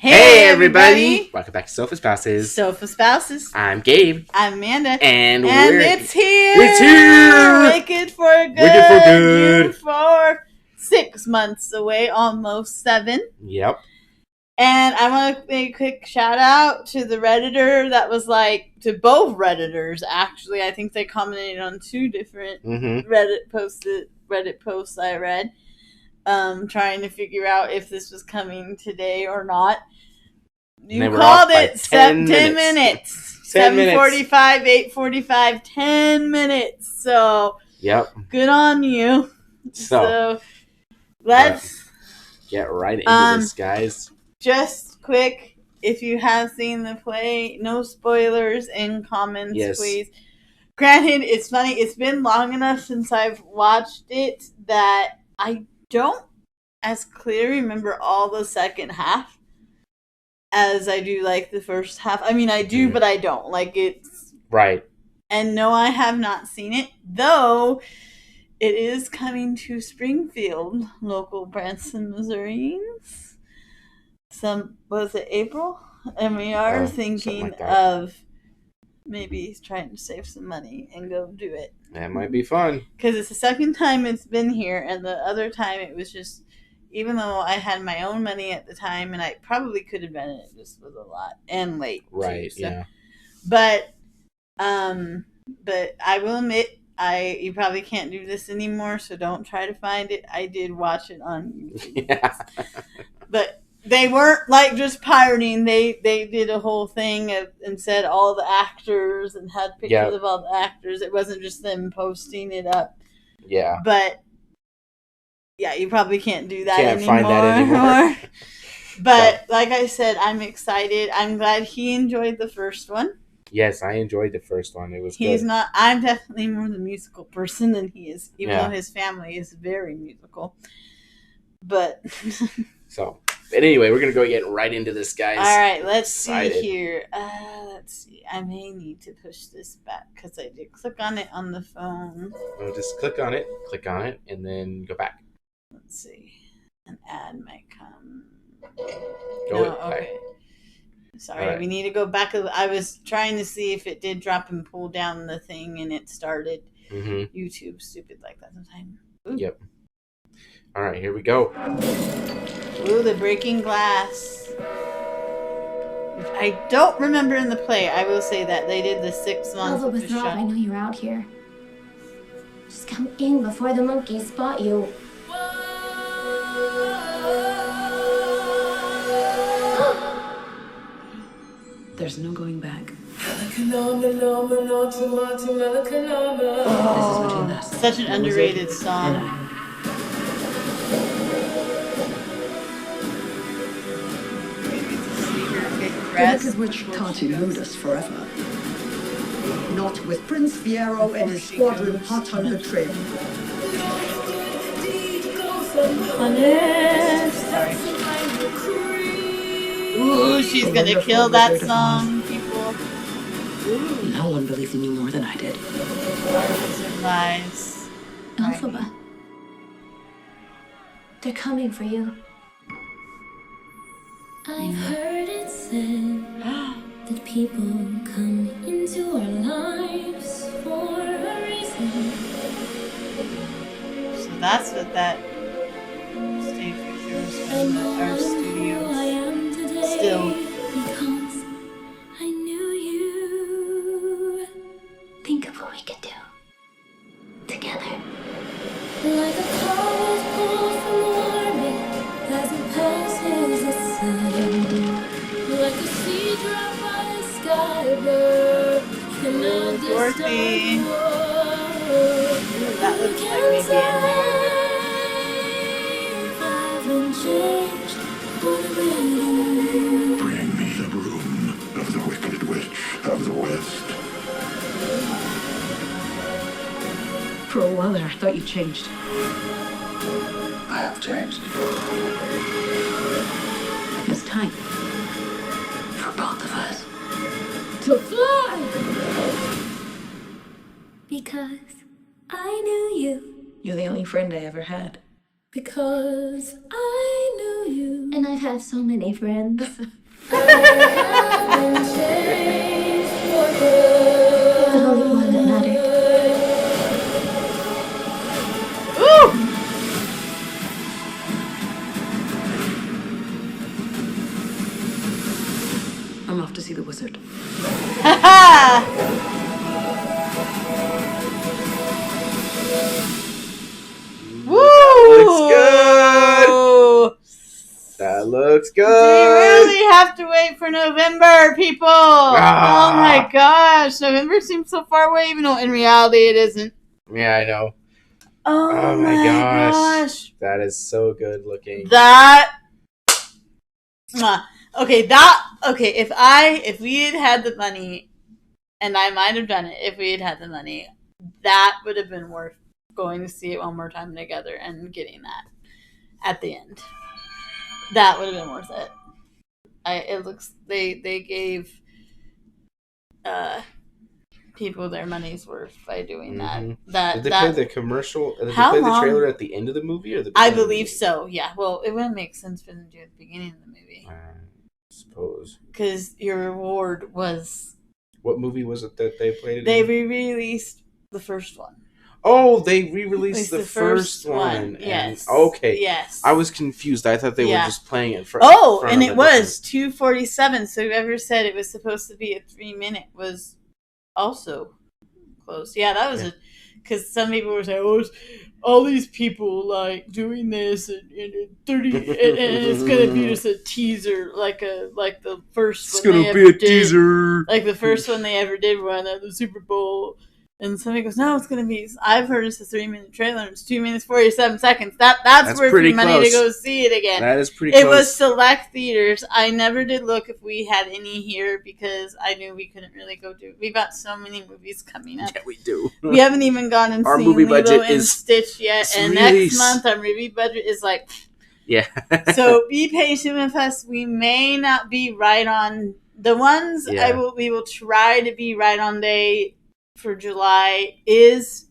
Hey everybody! Welcome back to Sofa Spouses. Sofa Spouses. I'm Gabe. I'm Amanda. And it's here! It's here! Wicked for Good! Wicked for Good! Due for 6 months away, almost 7. Yep. And I want to make a quick shout out to the Redditor that was to both Redditors, actually. I think they commented on 2 different Reddit posts I read. Trying to figure out if this was coming today or not. You called it 10 minutes. 7:45, 8:45, 10 minutes. So, yep. Good on you. So let's get right into this, guys. Just quick, if you have seen the play, no spoilers in comments, please. Granted, it's funny, it's been long enough since I've watched it that I don't as clearly remember all the second half as I do the first half. I mean, I do, but I don't. It's... Right. And no, I have not seen it, though it is coming to Springfield, local Branson, Missourians. Was it April? And we are thinking of maybe trying to save some money and go do it. That might be fun. Because it's the second time it's been here, and the other time it was just, even though I had my own money at the time, and I probably could have been, it just was a lot, and late. Right, too, so. yeah. But I will admit, you probably can't do this anymore, so don't try to find it. I did watch it on YouTube. Yeah. But they weren't just pirating. They did a whole thing and said all the actors and had pictures of all the actors. It wasn't just them posting it up. Yeah. But yeah, you probably can't do that anymore. Can't find that anymore. But so, like I said, I'm excited. I'm glad he enjoyed the first one. Yes, I enjoyed the first one. It was good. I'm definitely more the musical person than he is, even though his family is very musical. But But anyway, we're going to go get right into this, guys. All right, let's see here. Let's see. I may need to push this back because I did click on it on the phone. Well, just click on it, and then go back. Let's see. An ad might come. Okay. Sorry, right. We need to go back. I was trying to see if it did drop and pull down the thing, and it started. YouTube stupid like that sometimes. Yep. All right, here we go. Ooh, the breaking glass. I don't remember in the play. I will say that they did the 6 months. Elva Withdrawal, I know you're out here. Just come in before the monkeys spot you. There's no going back. This is between us. Such an underrated song. The Wicked Witch can't elude us forever. Not with Prince Fiero and his squadron hot on her trail. Ooh, she's gonna kill that song, people. Ooh. No one believed in you more than I did. Lies. Elphaba. They're coming for you. I've heard it said that people come into our lives for a reason. So that's what that stage picture was from our studio. Still. Because I knew you. Think of what we could do together. Like a cold pull from orbit as it passes the sun. Like a sea drop by a skybird in a Dorothy. distant world. That looks like maybe in there. Bring me the broom of the Wicked Witch of the West. For a while there, I thought you changed. I have changed. It's time. For both of us. To fly! Because I knew you. You're the only friend I ever had. Because I knew you. And I've had so many friends. I have been changed for good. The only one that mattered. I'm off to see the wizard. Woo! That looks Do you good. really have to wait for November, people? Ah. Oh my gosh, November seems so far away, even though in reality it isn't. Yeah, I know. Oh, my my gosh. gosh. That is so good looking. That. Okay, if we had the money, and I might have done it if we had the money, that would have been worth going to see it one more time together and getting that at the end. That would have been worth it. It looks they gave people their money's worth by doing Mhm. that. Did they play the commercial? Did they How play the long- trailer at the end of the movie or the? I beginning of the believe movie? so. Yeah. Well, it wouldn't make sense for them to do it at the beginning of the movie I suppose. because your reward was What movie was it that they played it they in? re-released the first one. Oh, they re-released It's the first one. And- Yes. okay. Yes. I was confused. I thought they Yeah. were just playing it for. Oh, front and of it a was 2:47. So whoever said it was supposed to be a 3-minute was also close. Yeah, that was Yeah. it. Because some people were saying, "Oh, it's all these people like doing this, and 30, and it's gonna be just a teaser, like the first. It's one gonna they be ever a did. teaser. Like the first one they ever did run at the Super Bowl." And somebody goes, "No, it's gonna be." I've heard it's a 3-minute trailer. And it's 2 minutes 47 seconds. That's worth pretty your money close. to go see it again. That is pretty. It close. was select theaters. I never did look if we had any here because I knew we couldn't really go do. We've got so many movies coming up. Yeah, we do. We haven't even gone and Our seen movie Lilo budget and is Stitch yet, and release. next month our movie budget is like. Yeah. So be patient with us. We may not be right on the ones. Yeah. We will try to be right on day for July is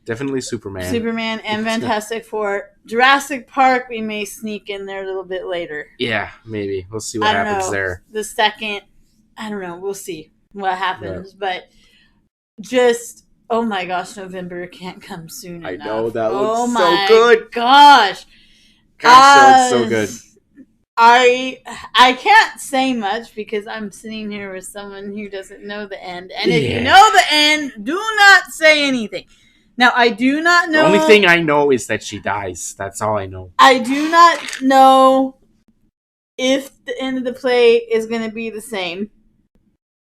Definitely Superman. Superman and Fantastic Four. Jurassic Park we may sneak in there a little bit later. Yeah, maybe. We'll see what I don't happens know. there. The second, I don't know. We'll see what happens. But just, oh my gosh, November can't come soon I enough. know, that oh looks so my good. gosh. Gosh, so good. I can't say much because I'm sitting here with someone who doesn't know the end. And if Yeah. you know the end, do not say anything. Now, I do not know. The only thing I know is that she dies. That's all I know. I do not know if the end of the play is going to be the same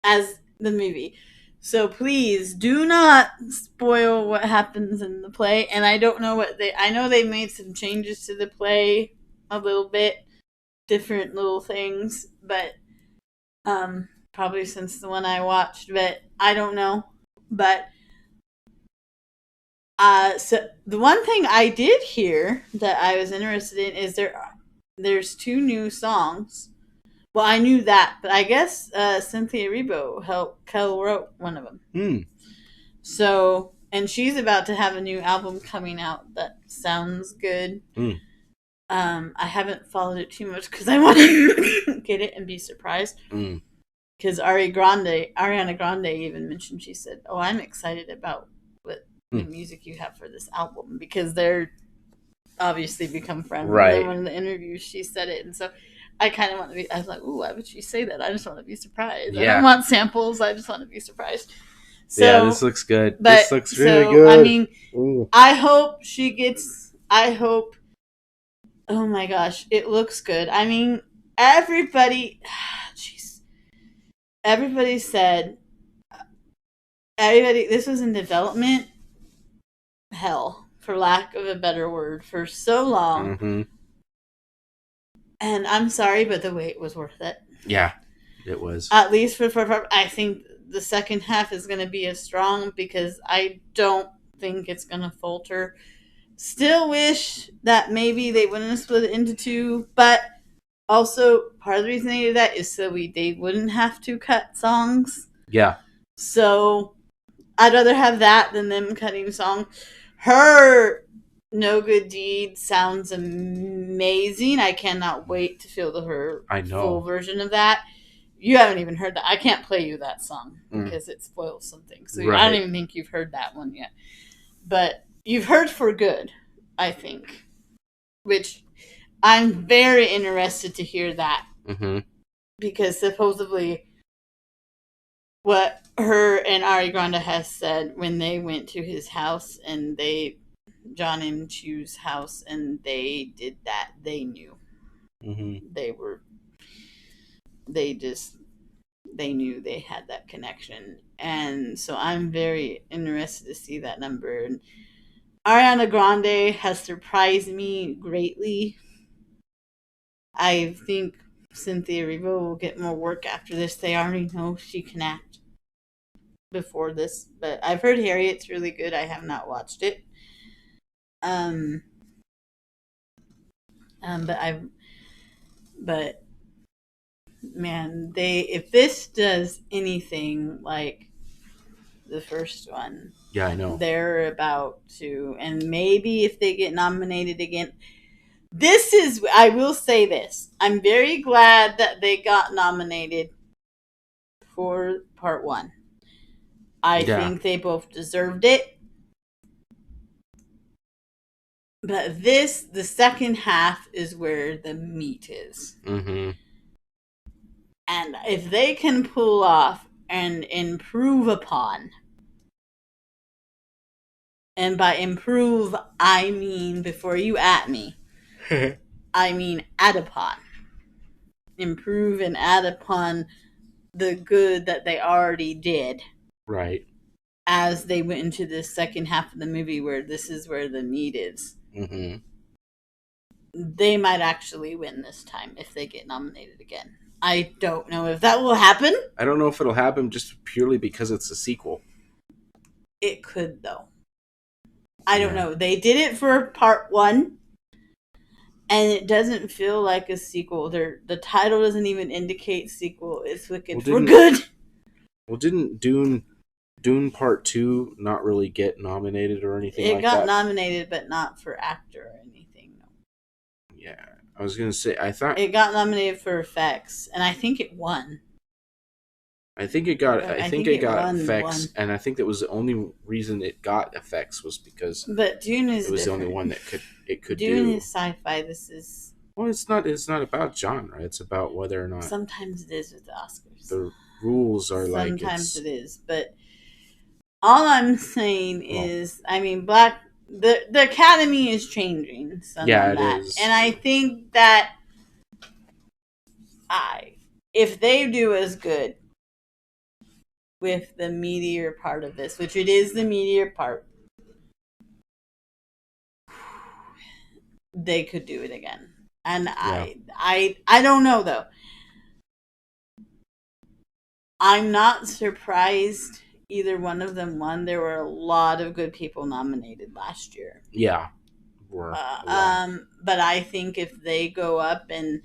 as the movie. So please do not spoil what happens in the play. And I don't know I know they made some changes to the play a little bit, different little things, but probably since the one I watched, but I don't know. But so the one thing I did hear that I was interested in is there's 2 new songs. Well, I knew that, but I guess Cynthia Erivo wrote one of them. So, and she's about to have a new album coming out that sounds good. I haven't followed it too much because I want to get it and be surprised. Because Ariana Grande even mentioned, she said, "Oh, I'm excited about what the music you have for this album," because they're obviously become friends. Right. In one of the interviews, she said it, and so I kind of want to be. I was like, "Ooh, why would she say that?" I just want to be surprised. I Yeah. don't want samples. I just want to be surprised. So, Yeah, this looks good. but This looks really so, good. I mean, Ooh. I hope she gets. I hope. Oh my gosh, it looks good. I mean, everybody. Jeez. Everybody said. This was in development hell, for lack of a better word, for so long. Mm-hmm. And I'm sorry, but the wait was worth it. Yeah, it was. At least for I think the second half is going to be as strong because I don't think it's going to falter. Still wish that maybe they wouldn't have split it into 2, but also part of the reason they did that is so they wouldn't have to cut songs. Yeah. So I'd rather have that than them cutting songs. Her No Good Deed sounds amazing. I cannot wait to feel her I know. full version of that. You haven't even heard that. I can't play you that song because it spoils something. So Right. I don't even think you've heard that one yet. But you've heard For Good, I think. Which I'm very interested to hear that. Mm-hmm. Because supposedly what her and Ari Grande has said when they went to his house and John and Chu's house and they did that, they knew. Mm-hmm. They knew they had that connection. And so I'm very interested to see that number. And Ariana Grande has surprised me greatly. I think Cynthia Erivo will get more work after this. They already know she can act before this. But I've heard Harriet's really good. I have not watched it. But man, if this does anything like the first one, Yeah, I know. they're about to, and maybe if they get nominated again, I will say this, I'm very glad that they got nominated for part one. I think they both deserved it. But the second half is where the meat is. Mm-hmm. And if they can pull off and improve upon, and by improve, I mean, before you at me, I mean add upon. Improve and add upon the good that they already did. Right. As they went into the second half of the movie where this is where the meat is. Mm-hmm. They might actually win this time if they get nominated again. I don't know if that will happen. I don't know if it'll happen just purely because it's a sequel. It could, though. I don't know. They did it for part one, and it doesn't feel like a sequel. The title doesn't even indicate sequel. It's Wicked for Good. Well, didn't Dune Part 2 not really get nominated or anything like that? It got nominated, but not for actor or anything. No. Yeah. I was going to say, I thought... It got nominated for effects, and I think it won. I think it got effects, won. and I think that was the only reason it got effects was because but Dune is it was different. the only one that could do. Dune is sci-fi. This is... Well, it's not about genre. It's about whether or not... Sometimes it is with the Oscars. The rules are Sometimes it is, but all I'm saying is, I mean, the Academy is changing. It is. And I think that if they do as good with the meteor part of this, which it is the meteor part, they could do it again. And I don't know, though. I'm not surprised either one of them won. There were a lot of good people nominated last year. Yeah. But I think if they go up and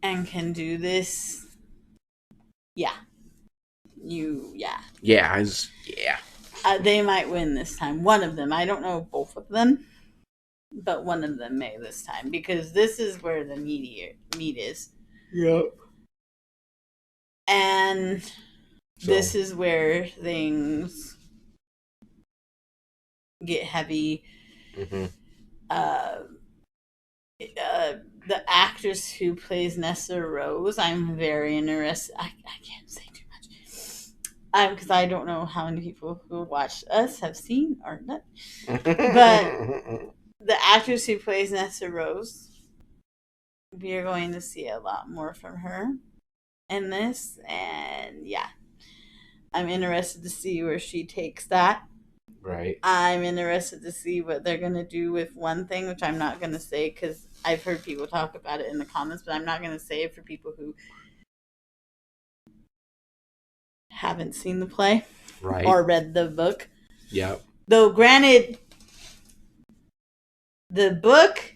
can do this, they might win this time. One of them. I don't know both of them, but one of them may this time, because this is where the meat is. Yep. And this is where things get heavy. Mm-hmm. The actress who plays Nessa Rose, I'm very interested. I can't say too much. Because I don't know how many people who watch us have seen or not. But the actress who plays Nessa Rose, we are going to see a lot more from her in this. And I'm interested to see where she takes that. Right. I'm interested to see what they're going to do with one thing, which I'm not going to say because I've heard people talk about it in the comments, but I'm not going to say it for people who haven't seen the play or read the book. Yep. Though, granted, the book,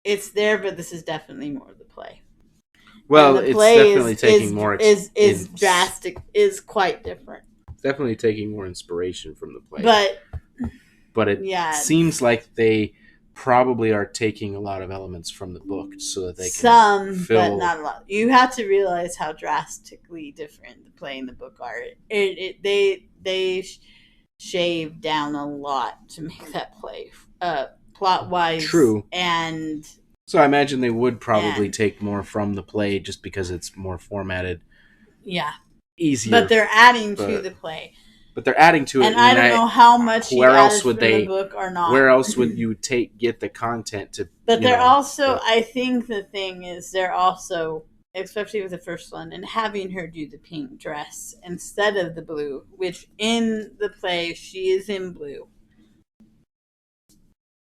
it's there, but this is definitely more of the play. Well, it's definitely taking more. Is drastic, is quite different definitely taking more inspiration from the play. But it yeah, seems like they probably are taking a lot of elements from the book so that they can some, fill... but not a lot. You have to realize how drastically different the play and the book are. They shaved down a lot to make that play, plot wise. True. And so I imagine they would probably take more from the play just because it's more formatted. Yeah. Easier. But they're adding to the play. But they're adding to it. And I don't know how much where else would they the book or not. Where else would you get the content to? But they're also, I think the thing is, they're also, especially with the first one, and having her do the pink dress instead of the blue, which in the play she is in blue.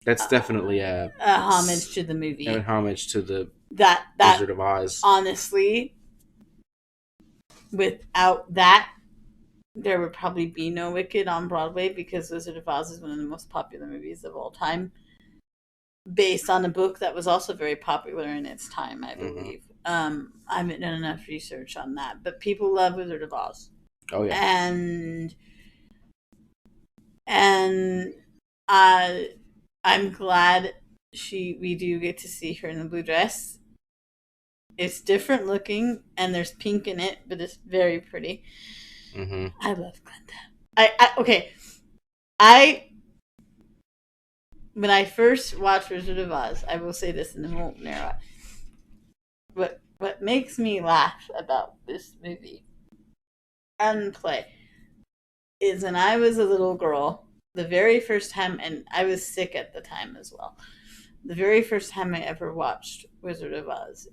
That's definitely a homage to the movie. A homage to the that Wizard of Oz. Honestly, without that, there would probably be no Wicked on Broadway because Wizard of Oz is one of the most popular movies of all time. Based on a book that was also very popular in its time, I believe. I haven't done enough research on that. But people love Wizard of Oz. Oh, yeah. And I'm glad we do get to see her in the blue dress. It's different looking, and there's pink in it, but it's very pretty. Mm-hmm. I love Glinda. When I first watched Wizard of Oz, I will say this, and then we'll narrow it. What makes me laugh about this movie and play is when I was a little girl, the very first time, and I was sick at the time as well, the very first time I ever watched Wizard of Oz,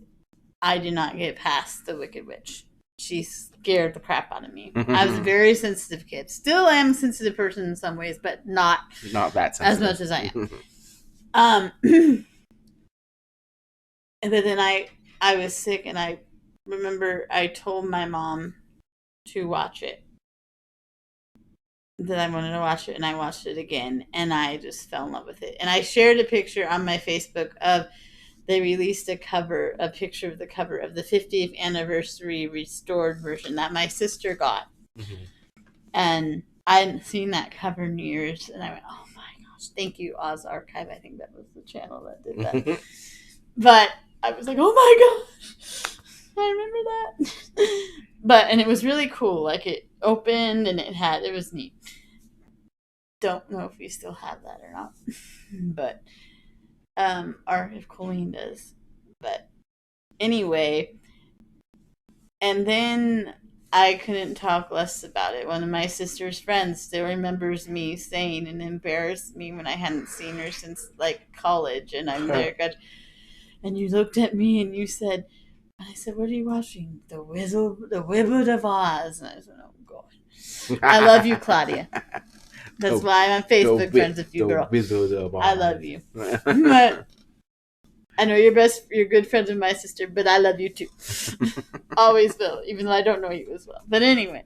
I did not get past the Wicked Witch. She scared the crap out of me. I was a very sensitive kid. Still am a sensitive person in some ways, but not that sensitive. as much as I am. And then I was sick, and I remember I told my mom to watch it. That I wanted to watch it, and I watched it again, and I just fell in love with it. And I shared a picture on my Facebook of... They released a picture of the cover of the 50th anniversary restored version that my sister got. Mm-hmm. And I hadn't seen that cover in years. And I went, oh my gosh, thank you, Oz Archive. I think that was the channel that did that. But I was like, oh my gosh, I remember that. And it was really cool. Like, it opened and it was neat. Don't know if we still have that or not. But... or if Colleen does. But anyway, and then I couldn't talk less about it. One of my sister's friends still remembers me saying and embarrassed me when I hadn't seen her since college, and I'm there. And you looked at me and you said, I said, what are you watching? The Wizard of Oz. And I said, oh God. I love you, Claudia. That's why I'm on Facebook friends with you, girl. I love you. But I know you're good friends with my sister, but I love you too. Always will, even though I don't know you as well. But anyway.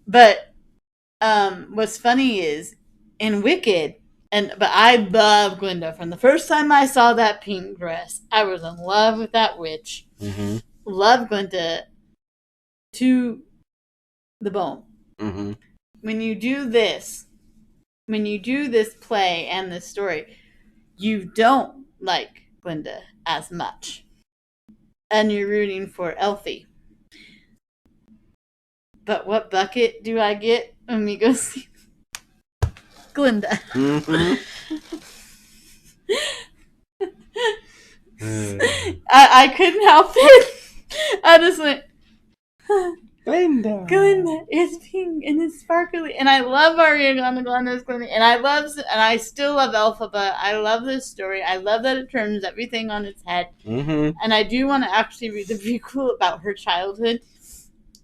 But what's funny is in Wicked, but I love Glinda. From the first time I saw that pink dress, I was in love with that witch. Mm-hmm. Love Glinda to the bone. Mm-hmm. When you do this play and this story, you don't like Glinda as much. And you're rooting for Elfie. But what bucket do I get when we go see Glinda? Mm-hmm. I couldn't help it. I just went... Glinda, it's pink and it's sparkly, and I love Ariana Grande's Glinda, and I still love Elphaba. I love this story. I love that it turns everything on its head, and I do want to actually read the prequel about her childhood.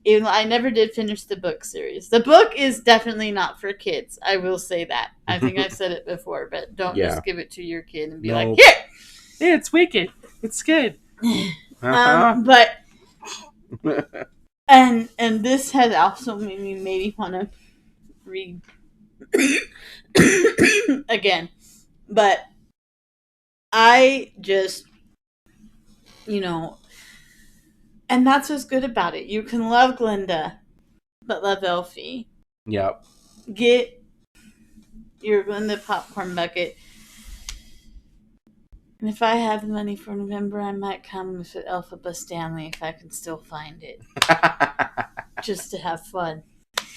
Even though I never did finish the book series. The book is definitely not for kids. I will say that. I think I've said it before, but don't just give it to your kid and be like, here, it's Wicked, it's good. But. And this has also made me maybe want to read again. But I just, and that's what's good about it. You can love Glinda, but love Elfie. Yep. Get your Glinda popcorn bucket. And if I have the money for November, I might come with an Elphaba Stanley if I can still find it. Just to have fun.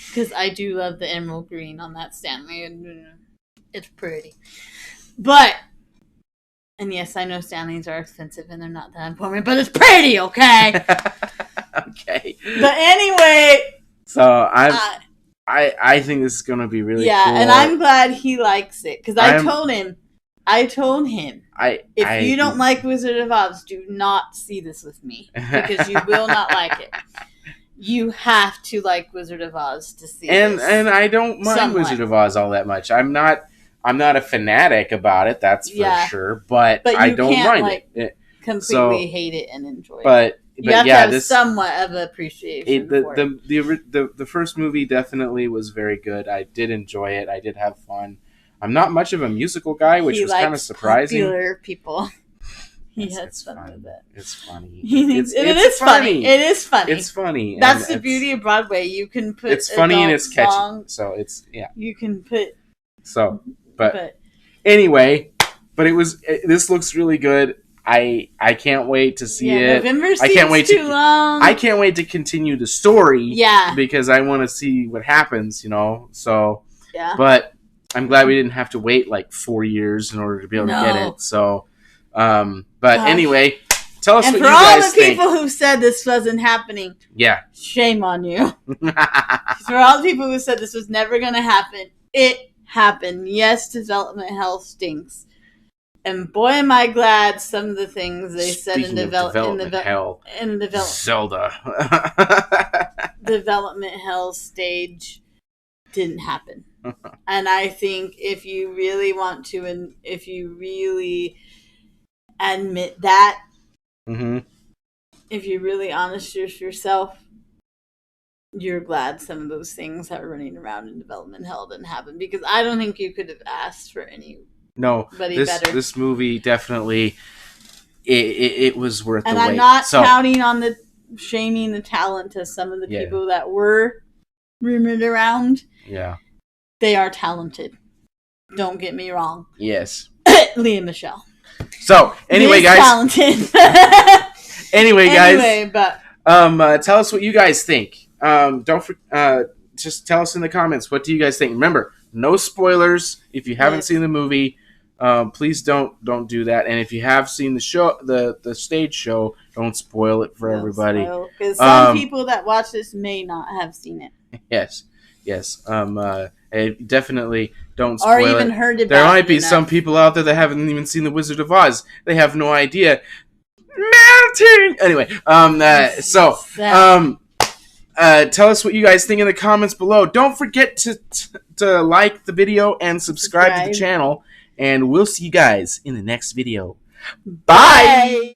Because I do love the emerald green on that Stanley. It's pretty. But, and yes, I know Stanleys are expensive and they're not that important, but it's pretty, okay? Okay. But anyway. So, I think this is going to be really cool. And I'm glad he likes it. Because I told him, if you don't like Wizard of Oz, do not see this with me. Because you will not like it. You have to like Wizard of Oz to see this. And I don't mind Wizard of Oz all that much. I'm not a fanatic about it, that's for sure. But I don't mind it. Completely hate it and enjoy it. But you have to have somewhat of appreciation for it. The first movie definitely was very good. I did enjoy it. I did have fun. I'm not much of a musical guy, which was kind of surprising. Popular people. He has fun with it. It's funny. It is funny. It is funny. It's funny. That's the beauty of Broadway. You can put it's funny and it's catchy. So it's You can put but anyway, this looks really good. I can't wait to see it. November seems too long. I can't wait to continue the story. Yeah. Because I want to see what happens, So But I'm glad we didn't have to wait like 4 years in order to be able to get it. So anyway, tell us what you guys think. And for all the people who said this wasn't happening, shame on you. For all the people who said this was never going to happen, it happened. Yes, development hell stinks. And boy, am I glad some of the things they said in development hell. Zelda. Development hell stage didn't happen. And I think if you really want to, and if you really admit that, if you're really honest with yourself, you're glad some of those things that are running around in development hell didn't happen. Because I don't think you could have asked for anybody better. This movie definitely, it was worth the wait. And I'm not counting on shaming the talent of some of the people that were rumored around. Yeah. They are talented. Don't get me wrong. Yes. Leah Michelle. So, anyway, guys. Talented. Anyway, but tell us what you guys think. Just tell us in the comments, what do you guys think? Remember, no spoilers. If you haven't seen the movie, please don't do that. And if you have seen the show, the stage show, don't spoil it for everybody. Because some people that watch this may not have seen it. Yes. Definitely don't spoil it. Or even heard about it. There might be some people out there that haven't even seen The Wizard of Oz. They have no idea. Melting! Anyway, tell us what you guys think in the comments below. Don't forget to like the video and subscribe to the channel. And we'll see you guys in the next video. Bye!